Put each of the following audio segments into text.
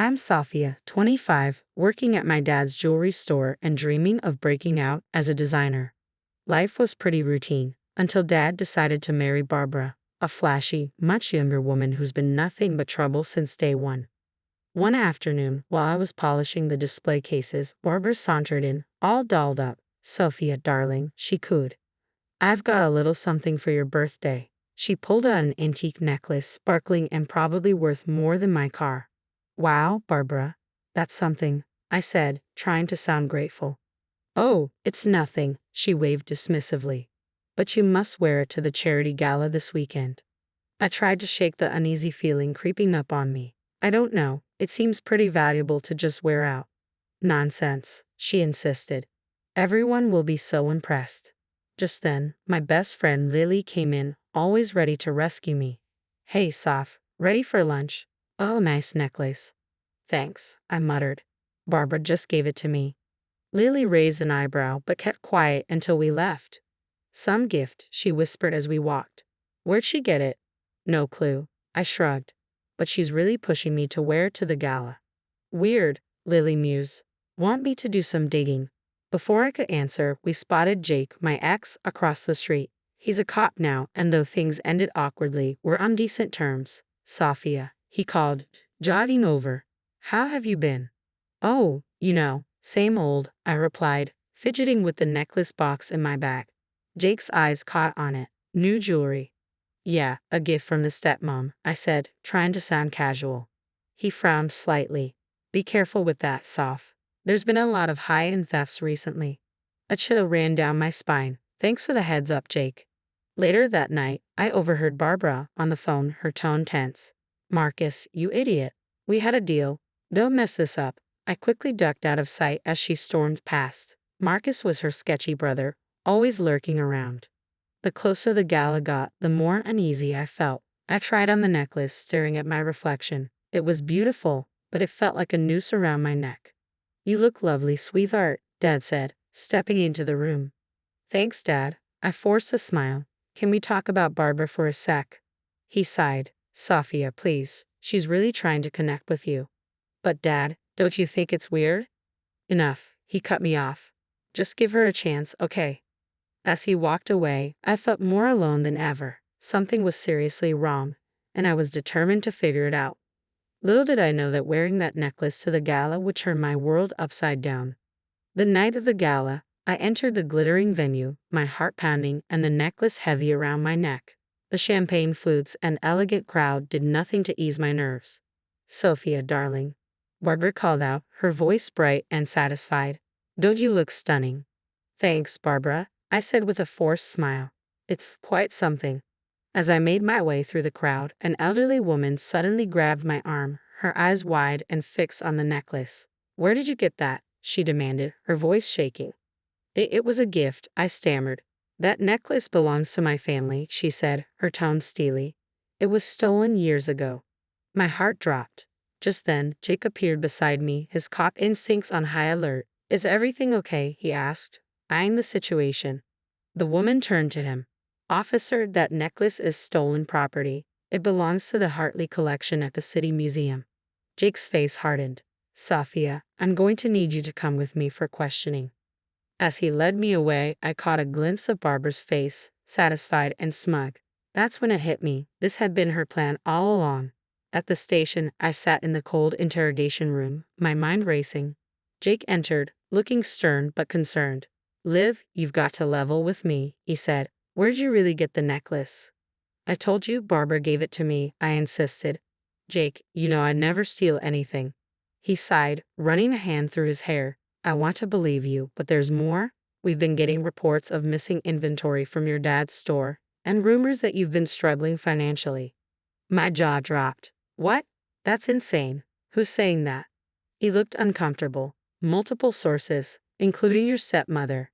I'm Sophia, 25, working at my dad's jewelry store and dreaming of breaking out as a designer. Life was pretty routine until Dad decided to marry Barbara, a flashy, much younger woman who's been nothing but trouble since day one. One afternoon, while I was polishing the display cases, Barbara sauntered in, all dolled up. "Sophia, darling," she cooed. "I've got a little something for your birthday." She pulled out an antique necklace, sparkling and probably worth more than my car. "Wow, Barbara, that's something," I said, trying to sound grateful. "Oh, it's nothing," she waved dismissively. "But you must wear it to the charity gala this weekend." I tried to shake the uneasy feeling creeping up on me. "I don't know, it seems pretty valuable to just wear out." "Nonsense," she insisted. "Everyone will be so impressed." Just then, my best friend Lily came in, always ready to rescue me. "Hey, Soph, ready for lunch?" "Oh, nice necklace." "Thanks," I muttered. "Barbara just gave it to me." Lily raised an eyebrow but kept quiet until we left. "Some gift," she whispered as we walked. "Where'd she get it?" "No clue." I shrugged. "But she's really pushing me to wear it to the gala." "Weird," Lily mused. "Want me to do some digging?" Before I could answer, we spotted Jake, my ex, across the street. He's a cop now, and though things ended awkwardly, we're on decent terms. "Sophia," he called, jogging over. "How have you been?" "Oh, same old," I replied, fidgeting with the necklace box in my bag. Jake's eyes caught on it. "New jewelry?" "Yeah, a gift from the stepmom," I said, trying to sound casual. He frowned slightly. "Be careful with that, Soph. There's been a lot of high-end thefts recently." A chill ran down my spine. "Thanks for the heads up, Jake." Later that night, I overheard Barbara on the phone, her tone tense. "Marcus, you idiot. We had a deal. Don't mess this up." I quickly ducked out of sight as she stormed past. Marcus was her sketchy brother, always lurking around. The closer the gala got, the more uneasy I felt. I tried on the necklace, staring at my reflection. It was beautiful, but it felt like a noose around my neck. "You look lovely, sweetheart," Dad said, stepping into the room. "Thanks, Dad." I forced a smile. "Can we talk about Barbara for a sec?" He sighed. "Sophia, please. She's really trying to connect with you." "But Dad, don't you think it's weird?" "Enough," he cut me off. "Just give her a chance, okay?" As he walked away, I felt more alone than ever. Something was seriously wrong, and I was determined to figure it out. Little did I know that wearing that necklace to the gala would turn my world upside down. The night of the gala, I entered the glittering venue, my heart pounding and the necklace heavy around my neck. The champagne flutes and elegant crowd did nothing to ease my nerves. "Sophia, darling," Barbara called out, her voice bright and satisfied. "Don't you look stunning?" "Thanks, Barbara," I said with a forced smile. "It's quite something." As I made my way through the crowd, an elderly woman suddenly grabbed my arm, her eyes wide and fixed on the necklace. "Where did you get that?" she demanded, her voice shaking. It was a gift," I stammered. "That necklace belongs to my family," she said, her tone steely. "It was stolen years ago." My heart dropped. Just then, Jake appeared beside me, his cop instincts on high alert. "Is everything okay?" he asked, eyeing the situation. The woman turned to him. "Officer, that necklace is stolen property. It belongs to the Hartley collection at the City Museum." Jake's face hardened. "Sophia, I'm going to need you to come with me for questioning." As he led me away, I caught a glimpse of Barbara's face, satisfied and smug. That's when it hit me. This had been her plan all along. At the station, I sat in the cold interrogation room, my mind racing. Jake entered, looking stern but concerned. "Liv, you've got to level with me," he said. "Where'd you really get the necklace?" "I told you Barbara gave it to me," I insisted. "Jake, you know I never steal anything." He sighed, running a hand through his hair. "I want to believe you, but there's more. We've been getting reports of missing inventory from your dad's store, and rumors that you've been struggling financially." My jaw dropped. "What? That's insane. Who's saying that?" He looked uncomfortable. "Multiple sources, including your stepmother."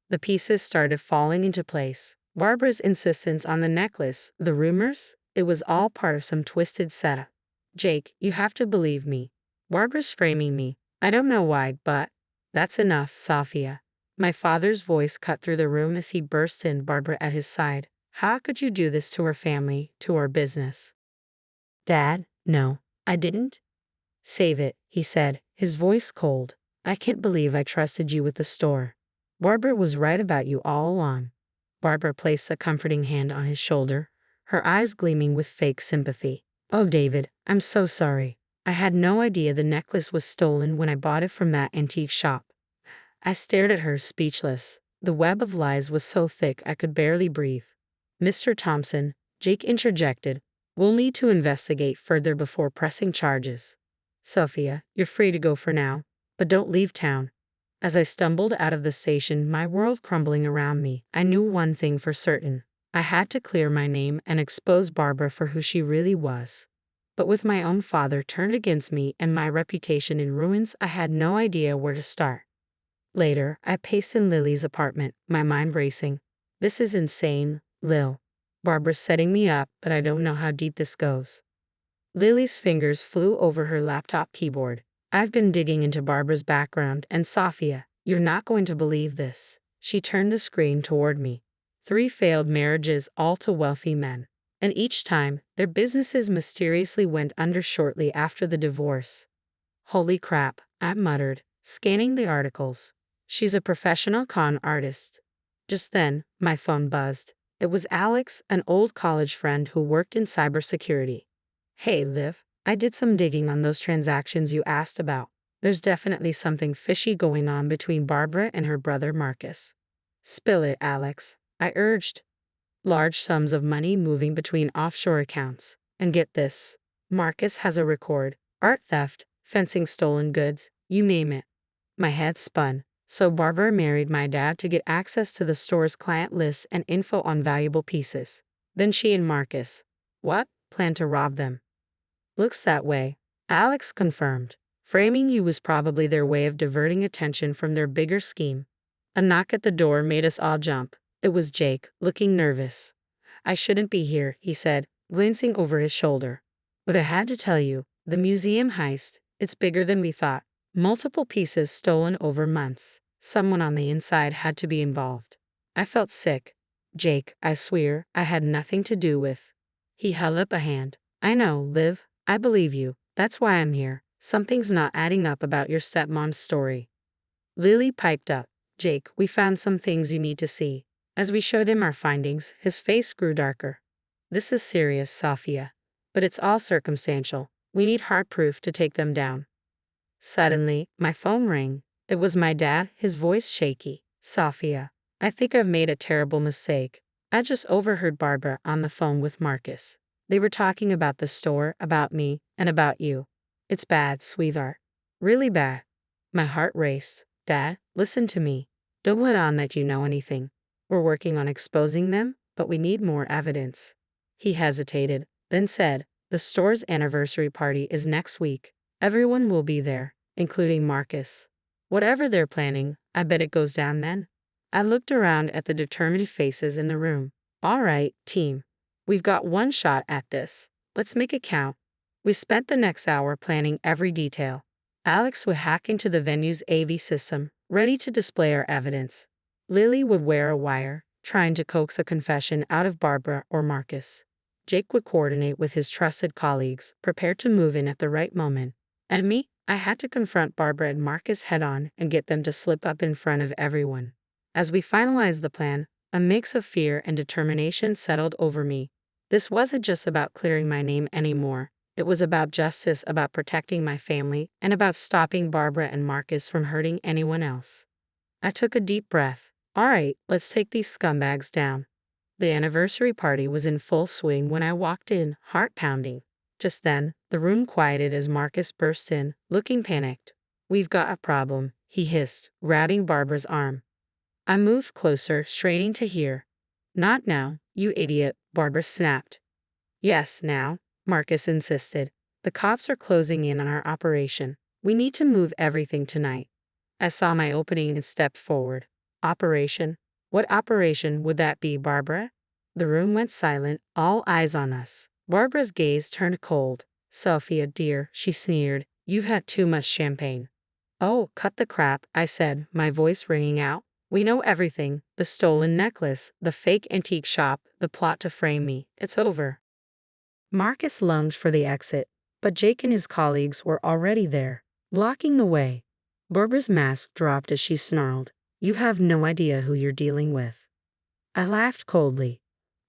The pieces started falling into place. Barbara's insistence on the necklace, the rumors, it was all part of some twisted setup. "Jake, you have to believe me. Barbara's framing me. I don't know why, but—" "That's enough, Sophia." My father's voice cut through the room as he burst in, Barbara at his side. "How could you do this to our family, to our business?" "Dad, no, I didn't." Save it, he said, his voice cold. I can't believe I trusted you with the store. Barbara was right about you all along. Barbara placed a comforting hand on his shoulder, her eyes gleaming with fake sympathy. Oh, David, I'm so sorry. I had no idea the necklace was stolen when I bought it from that antique shop. I stared at her, speechless. The web of lies was so thick I could barely breathe. Mr. Thompson, Jake interjected, we'll need to investigate further before pressing charges. Sophia, you're free to go for now, but don't leave town. As I stumbled out of the station, my world crumbling around me, I knew one thing for certain. I had to clear my name and expose Barbara for who she really was. But with my own father turned against me and my reputation in ruins, I had no idea where to start. Later, I paced in Lily's apartment, my mind racing. This is insane, Lil. Barbara's setting me up, but I don't know how deep this goes. Lily's fingers flew over her laptop keyboard. I've been digging into Barbara's background, and Sophia, you're not going to believe this. She turned the screen toward me. 3 failed marriages, all to wealthy men. And each time, their businesses mysteriously went under shortly after the divorce. Holy crap, I muttered, scanning the articles. She's a professional con artist. Just then, my phone buzzed. It was Alex, an old college friend who worked in cybersecurity. Hey, Liv, I did some digging on those transactions you asked about. There's definitely something fishy going on between Barbara and her brother Marcus. Spill it, Alex, I urged. Large sums of money moving between offshore accounts. And get this, Marcus has a record, art theft, fencing stolen goods, you name it. My head spun. So Barbara married my dad to get access to the store's client list and info on valuable pieces. Then she and Marcus, what, plan to rob them? Looks that way, Alex confirmed. Framing you was probably their way of diverting attention from their bigger scheme. A knock at the door made us all jump. It was Jake, looking nervous. I shouldn't be here, he said, glancing over his shoulder. But I had to tell you, the museum heist, it's bigger than we thought. Multiple pieces stolen over months. Someone on the inside had to be involved. I felt sick. Jake, I swear, I had nothing to do with. He held up a hand. I know, Liv, I believe you. That's why I'm here. Something's not adding up about your stepmom's story. Lily piped up. Jake, we found some things you need to see. As we showed him our findings, his face grew darker. This is serious, Sophia. But it's all circumstantial. We need hard proof to take them down. Suddenly, my phone rang. It was my dad, his voice shaky. Sophia, I think I've made a terrible mistake. I just overheard Barbara on the phone with Marcus. They were talking about the store, about me, and about you. It's bad, sweetheart. Really bad. My heart raced. Dad, listen to me. Don't let on that you know anything. We're working on exposing them, but we need more evidence. He hesitated, then said, the store's anniversary party is next week. Everyone will be there, including Marcus. Whatever they're planning, I bet it goes down then. I looked around at the determined faces in the room. All right, team. We've got one shot at this. Let's make it count. We spent the next hour planning every detail. Alex would hack into the venue's AV system, ready to display our evidence. Lily would wear a wire, trying to coax a confession out of Barbara or Marcus. Jake would coordinate with his trusted colleagues, prepared to move in at the right moment. And me, I had to confront Barbara and Marcus head-on and get them to slip up in front of everyone. As we finalized the plan, a mix of fear and determination settled over me. This wasn't just about clearing my name anymore. It was about justice, about protecting my family, and about stopping Barbara and Marcus from hurting anyone else. I took a deep breath. All right, let's take these scumbags down. The anniversary party was in full swing when I walked in, heart pounding. Just then, the room quieted as Marcus burst in, looking panicked. We've got a problem, he hissed, grabbing Barbara's arm. I moved closer, straining to hear. Not now, you idiot, Barbara snapped. Yes, now, Marcus insisted. The cops are closing in on our operation. We need to move everything tonight. I saw my opening and stepped forward. Operation? What operation would that be, Barbara? The room went silent, all eyes on us. Barbara's gaze turned cold. Sophia, dear, she sneered, you've had too much champagne. Oh, cut the crap, I said, my voice ringing out. We know everything, the stolen necklace, the fake antique shop, the plot to frame me. It's over. Marcus lunged for the exit. But Jake and his colleagues were already there, blocking the way. Barbara's mask dropped as she snarled, "You have no idea who you're dealing with." I laughed coldly.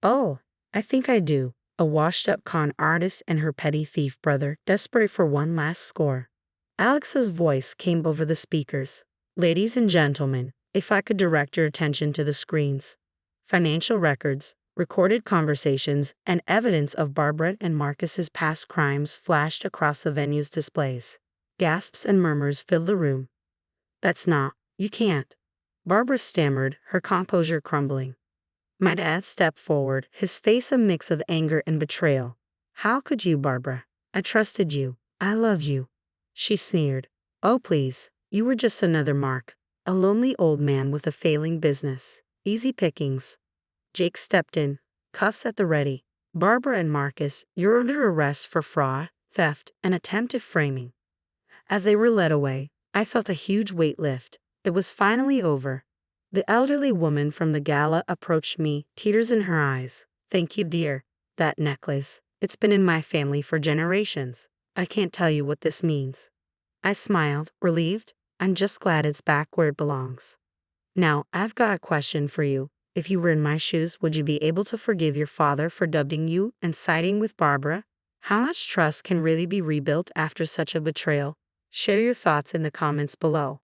"Oh, I think I do." A washed-up con artist and her petty thief brother, desperate for one last score. Alex's voice came over the speakers. "Ladies and gentlemen, if I could direct your attention to the screens. Financial records, recorded conversations, and evidence of Barbara and Marcus's past crimes flashed across the venue's displays." Gasps and murmurs filled the room. You can't." Barbara stammered, her composure crumbling. My dad stepped forward, his face a mix of anger and betrayal. "How could you, Barbara? I trusted you. I love you." She sneered. "Oh, please, you were just another Mark, a lonely old man with a failing business. Easy pickings." Jake stepped in, cuffs at the ready. "Barbara and Marcus, you're under arrest for fraud, theft, and attempted framing." As they were led away, I felt a huge weight lift. It was finally over. The elderly woman from the gala approached me, tears in her eyes. "Thank you, dear. That necklace, it's been in my family for generations. I can't tell you what this means." I smiled, relieved. "I'm just glad it's back where it belongs." "Now, I've got a question for you. If you were in my shoes, would you be able to forgive your father for dubbing you and siding with Barbara? How much trust can really be rebuilt after such a betrayal?" Share your thoughts in the comments below.